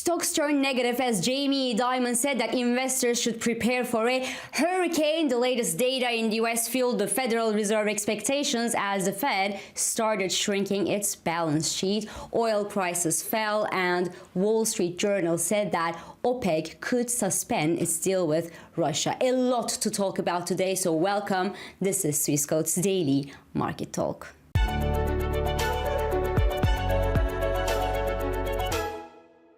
Stocks turned negative as Jamie Dimon said that investors should prepare for a hurricane. The latest data in the US fueled the Federal Reserve expectations as the Fed started shrinking its balance sheet. Oil prices fell, and Wall Street Journal said that OPEC could suspend its deal with Russia. A lot to talk about today, so welcome. This is Swissquote's Daily Market Talk.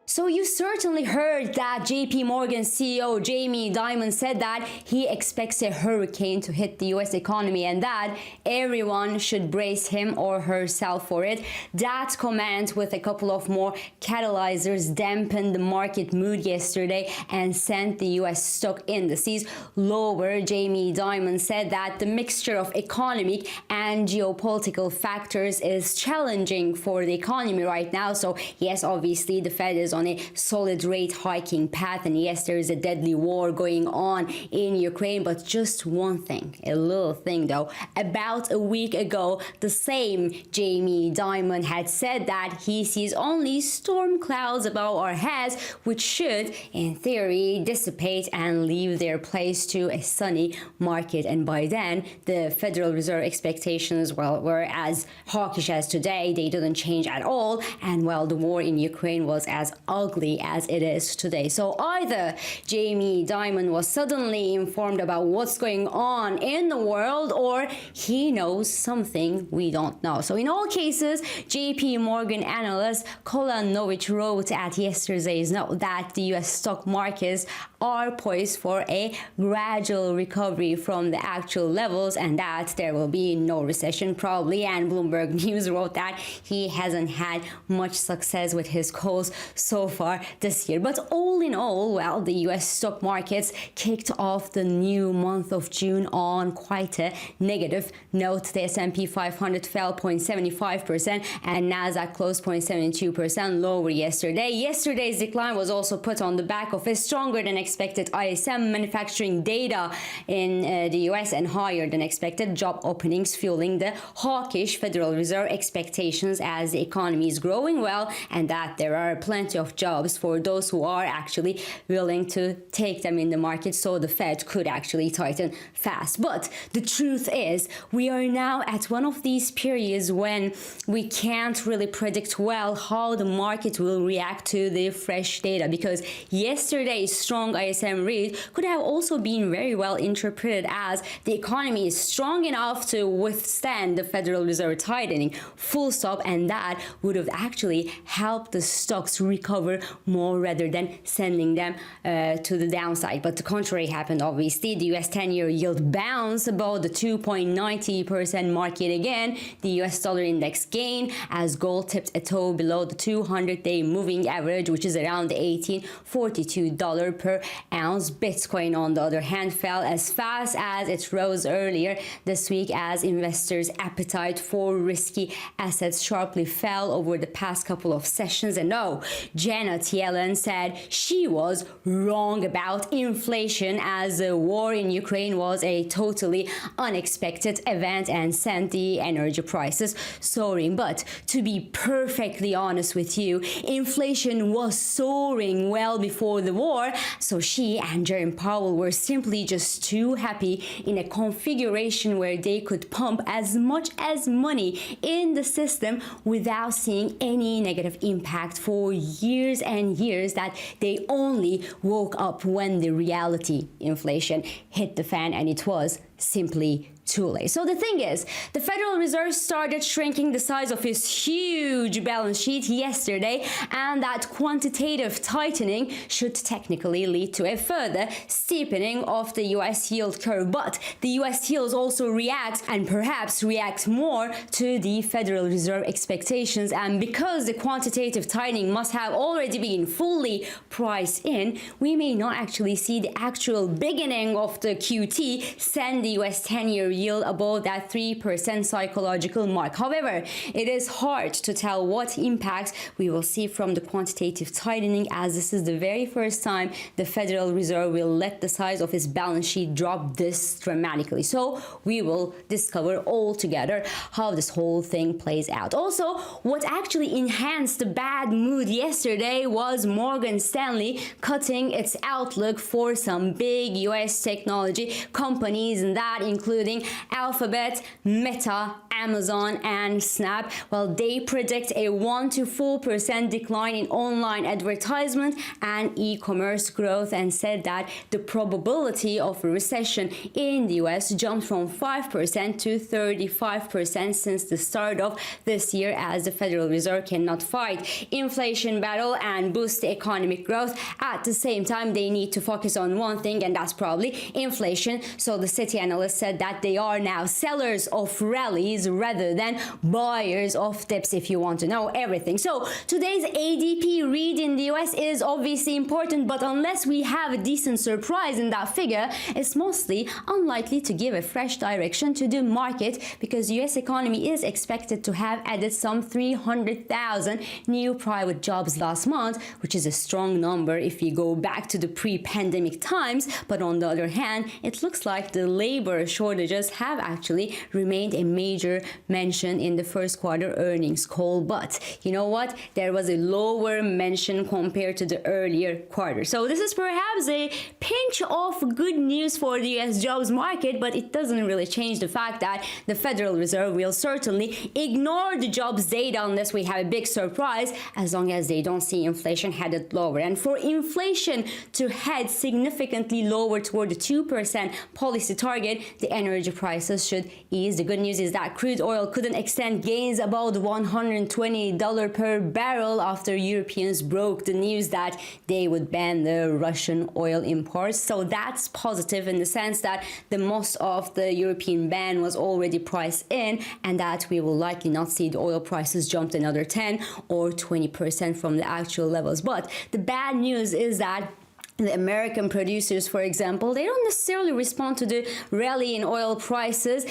So you certainly heard that JP Morgan CEO Jamie Dimon said that he expects a hurricane to hit the US economy and that everyone should brace him or herself for it. That comment with a couple of more catalyzers dampened the market mood yesterday and sent the US stock indices lower. Jamie Dimon said that the mixture of economic and geopolitical factors is challenging for the economy right now. So yes, obviously the Fed is on a solid rate hiking path, and yes, there is a deadly war going on in Ukraine, but just one thing, a little thing though. About a week ago, the same Jamie Dimon had said that he sees only storm clouds above our heads, which should, in theory, dissipate and leave their place to a sunny market. And by then, the Federal Reserve expectations, well, were as hawkish as today. They didn't change at all, and well, the war in Ukraine was as ugly as it is today. So either Jamie Dimon was suddenly informed about what's going on in the world, or he knows something we don't know. So in all cases, JP Morgan analyst Colin Novich wrote at yesterday's note that the US stock markets are poised for a gradual recovery from the actual levels and that there will be no recession probably. And Bloomberg News wrote that he hasn't had much success with his calls so far this year. But all in all, well, the US stock markets kicked off the new month of June on quite a negative note. The S&P 500 fell 0.75% and Nasdaq closed 0.72% lower yesterday. Yesterday's decline was also put on the back of a stronger than expected ISM manufacturing data in the US and higher than expected job openings, fueling the hawkish Federal Reserve expectations as the economy is growing well and that there are plenty of jobs for those who are actually willing to take them in the market, so the Fed could actually tighten fast. But the truth is, we are now at one of these periods when we can't really predict well how the market will react to the fresh data, because yesterday's strong ISM read could have also been very well interpreted as the economy is strong enough to withstand the Federal Reserve tightening, full stop, and that would have actually helped the stocks recover more rather than sending them to the downside. But the contrary happened, obviously. The US 10-year yield bounced above the 2.90% market again. The US dollar index gained as gold tipped a toe below the 200-day moving average, which is around $18.42 per ounce. Bitcoin, on the other hand, fell as fast as it rose earlier this week as investors' appetite for risky assets sharply fell over the past couple of sessions. And no, Janet Yellen said she was wrong about inflation as the war in Ukraine was a totally unexpected event and sent the energy prices soaring. But to be perfectly honest with you, inflation was soaring well before the war, so she and Jerome Powell were simply just too happy in a configuration where they could pump as much as money in the system without seeing any negative impact for years and years, that they only woke up when the reality inflation hit the fan, and it was simply too late. So the thing is, the Federal Reserve started shrinking the size of its huge balance sheet yesterday, and that quantitative tightening should technically lead to a further steepening of the US yield curve. But the US yields also react, and perhaps react more, to the Federal Reserve expectations. And because the quantitative tightening must have already been fully priced in, we may not actually see the actual beginning of the QT sending the US 10-year yield above that 3% psychological mark. However, it is hard to tell what impacts we will see from the quantitative tightening, as this is the very first time the Federal Reserve will let the size of its balance sheet drop this dramatically. So we will discover all together how this whole thing plays out. Also, what actually enhanced the bad mood yesterday was Morgan Stanley cutting its outlook for some big US technology companies, and that including Alphabet, Meta, Amazon, and Snap. Well, they predict a 1 to 4% decline in online advertisement and e-commerce growth, and said that the probability of a recession in the US jumped from 5% to 35% since the start of this year, as the Federal Reserve cannot fight inflation battle and boost the economic growth. At the same time, they need to focus on one thing, and that's probably inflation. So the Citi analyst said that they are now sellers of rallies rather than buyers of dips, if you want to know everything. So today's ADP read in the US is obviously important, but unless we have a decent surprise in that figure, it's mostly unlikely to give a fresh direction to the market, because the US economy is expected to have added some 300,000 new private jobs last month, which is a strong number if you go back to the pre-pandemic times. But on the other hand, it looks like the labor shortages have actually remained a major mention in the first quarter earnings call. But you know what? There was a lower mention compared to the earlier quarter. So this is perhaps a pinch of good news for the US jobs market, but it doesn't really change the fact that the Federal Reserve will certainly ignore the jobs data unless we have a big surprise, as long as they don't see inflation headed lower. And for inflation to head significantly lower toward the 2% policy target, the energy prices should ease. The good news is that crude oil couldn't extend gains above $120 per barrel after Europeans broke the news that they would ban the Russian oil imports. So that's positive in the sense that the most of the European ban was already priced in, and that we will likely not see the oil prices jump another 10 or 20% from the actual levels. But the bad news is that the American producers, for example, they don't necessarily respond to the rally in oil prices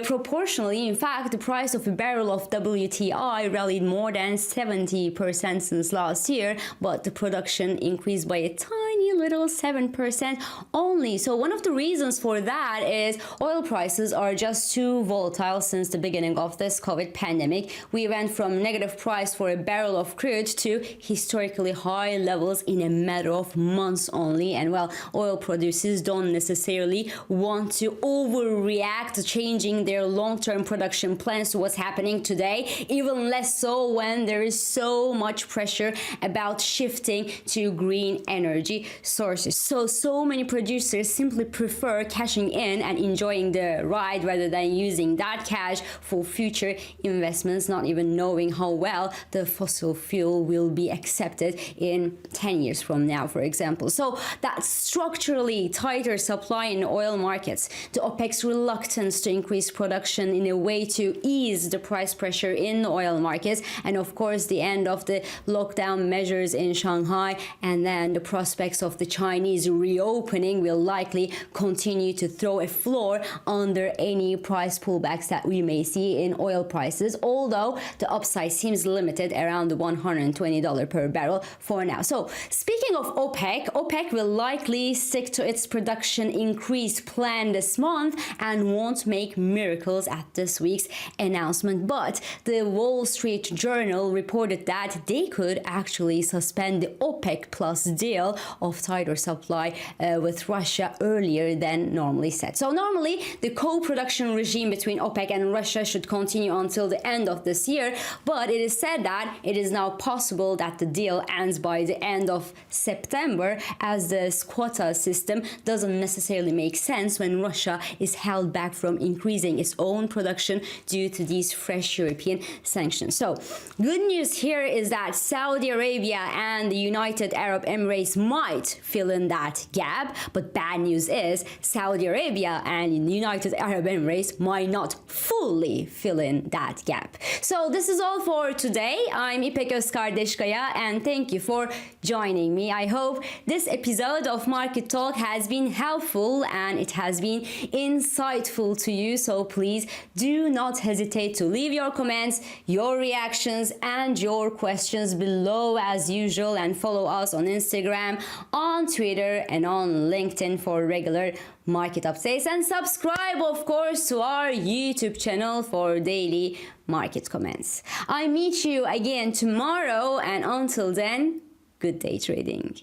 proportionally. In fact, the price of a barrel of WTI rallied more than 70% since last year, but the production increased by a tiny little 7% only. So one of the reasons for that is oil prices are just too volatile since the beginning of this COVID pandemic. We went from negative price for a barrel of crude to historically high levels in a matter of months only. And well, oil producers don't necessarily want to overreact to changing their long-term production plans to what's happening today, even less so when there is so much pressure about shifting to green energy sources. So many producers simply prefer cashing in and enjoying the ride rather than using that cash for future investments, not even knowing how well the fossil fuel will be accepted in 10 years from now, for example. So that structurally tighter supply in oil markets, the OPEC's reluctance to increase production in a way to ease the price pressure in the oil markets, and of course the end of the lockdown measures in Shanghai, and then the prospects of the Chinese reopening will likely continue to throw a floor under any price pullbacks that we may see in oil prices, although the upside seems limited around the $120 per barrel for now. So speaking of OPEC will likely stick to its production increase plan this month and won't make miracles at this week's announcement. But the Wall Street Journal reported that they could actually suspend the OPEC Plus deal of tighter supply with Russia earlier than normally set. So normally the co-production regime between OPEC and Russia should continue until the end of this year, but it is said that it is now possible that the deal ends by the end of September, as the quota system doesn't necessarily make sense when Russia is held back from increasing its own production due to these fresh European sanctions. So good news here is that Saudi Arabia and the United Arab Emirates might fill in that gap, but bad news is Saudi Arabia and the United Arab Emirates might not fully fill in that gap. So this is all for today. I'm İpek Özkardeskaya, and thank you for joining me. I hope this episode of Market Talk has been helpful and it has been insightful to you. So please do not hesitate to leave your comments, your reactions, and your questions below as usual, and follow us on Instagram, on Twitter, and on LinkedIn for regular market updates, and subscribe of course to our YouTube channel for daily market comments. I meet you again tomorrow, and until then, good day trading.